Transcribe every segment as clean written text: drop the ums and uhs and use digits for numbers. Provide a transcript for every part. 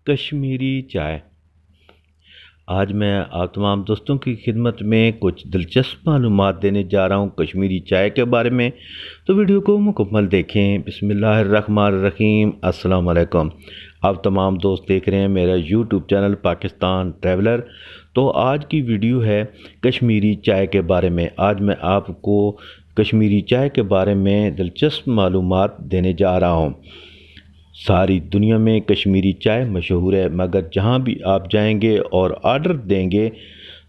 कश्मीरी चाय। आज मैं आप तमाम दोस्तों की खिदमत में कुछ दिलचस्प मालूमात देने जा रहा हूँ कश्मीरी चाय के बारे में। तो वीडियो को मुकम्मल देखें। बिस्मिल्लाहिर्रहमानिर्रहीम। अस्सलाम वालेकुम। आप तमाम दोस्त देख रहे हैं मेरा यूट्यूब चैनल पाकिस्तान ट्रैवलर। तो आज की वीडियो है कश्मीरी चाय के बारे में। आज मैं आपको कश्मीरी चाय के बारे में दिलचस्प मालूमात देने जा रहा हूँ। सारी दुनिया में कश्मीरी चाय मशहूर है, मगर जहाँ भी आप जाएंगे और ऑर्डर देंगे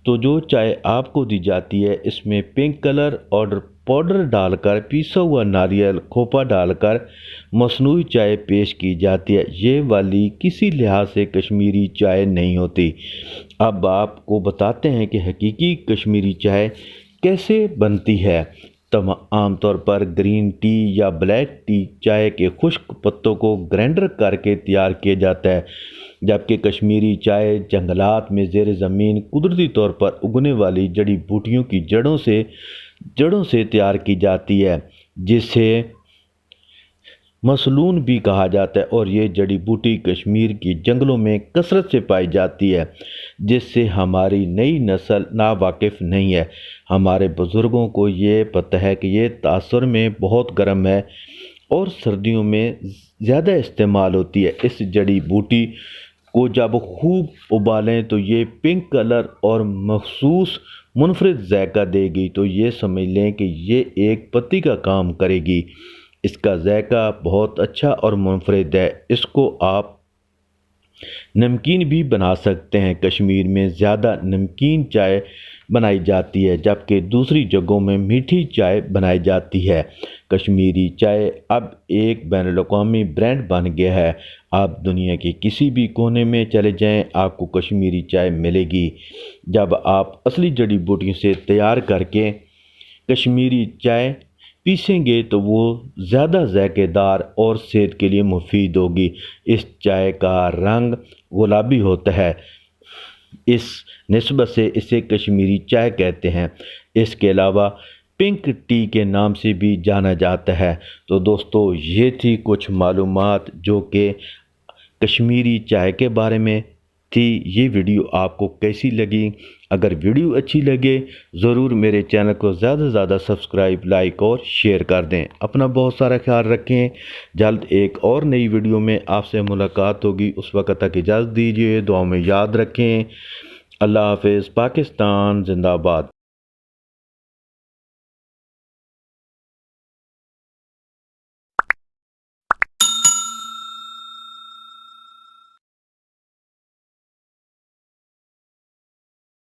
तो जो चाय आपको दी जाती है इसमें पिंक कलर और पाउडर डालकर, पिसा हुआ नारियल खोपा डालकर मसनूई चाय पेश की जाती है। ये वाली किसी लिहाज से कश्मीरी चाय नहीं होती। अब आपको बताते हैं कि हकीकी कश्मीरी चाय कैसे बनती है। तब आमतौर पर ग्रीन टी या ब्लैक टी चाय के खुश्क पत्तों को ग्राइंडर करके तैयार किया जाता है, जबकि कश्मीरी चाय जंगलात में ज़ेर ज़मीन कुदरती तौर पर उगने वाली जड़ी बूटियों की जड़ों से तैयार की जाती है, जिसे मसलून भी कहा जाता है। और ये जड़ी बूटी कश्मीर की जंगलों में कसरत से पाई जाती है, जिससे हमारी नई नस्ल नावाकिफ़ नहीं है। हमारे बुज़ुर्गों को ये पता है कि ये तासुर में बहुत गर्म है और सर्दियों में ज़्यादा इस्तेमाल होती है। इस जड़ी बूटी को जब खूब उबालें तो ये पिंक कलर और मखसूस मुनफरिद जायका देगी। तो ये समझ लें कि ये एक पत्ती का काम करेगी। इसका जायका बहुत अच्छा और मुनफरिद है। इसको आप नमकीन भी बना सकते हैं। कश्मीर में ज़्यादा नमकीन चाय बनाई जाती है, जबकि दूसरी जगहों में मीठी चाय बनाई जाती है। कश्मीरी चाय अब एक बैनुल-अक़वामी ब्रांड बन गया है। आप दुनिया के किसी भी कोने में चले जाएं, आपको कश्मीरी चाय मिलेगी। जब आप असली जड़ी बूटियों से तैयार करके कश्मीरी चाय पीसेंगे तो वो ज़्यादा जायकेदार और सेहत के लिए मुफीद होगी। इस चाय का रंग गुलाबी होता है, इस निस्बत से इसे कश्मीरी चाय कहते हैं। इसके अलावा पिंक टी के नाम से भी जाना जाता है। तो दोस्तों, ये थी कुछ मालूमात जो कि कश्मीरी चाय के बारे में थी। ये वीडियो आपको कैसी लगी? अगर वीडियो अच्छी लगे ज़रूर मेरे चैनल को ज़्यादा से ज़्यादा सब्सक्राइब, लाइक और शेयर कर दें। अपना बहुत सारा ख्याल रखें। जल्द एक और नई वीडियो में आपसे मुलाकात होगी। उस वक्त तक इजाज़त दीजिए। दुआ में याद रखें। अल्लाह हाफ़िज़। पाकिस्तान जिंदाबाद।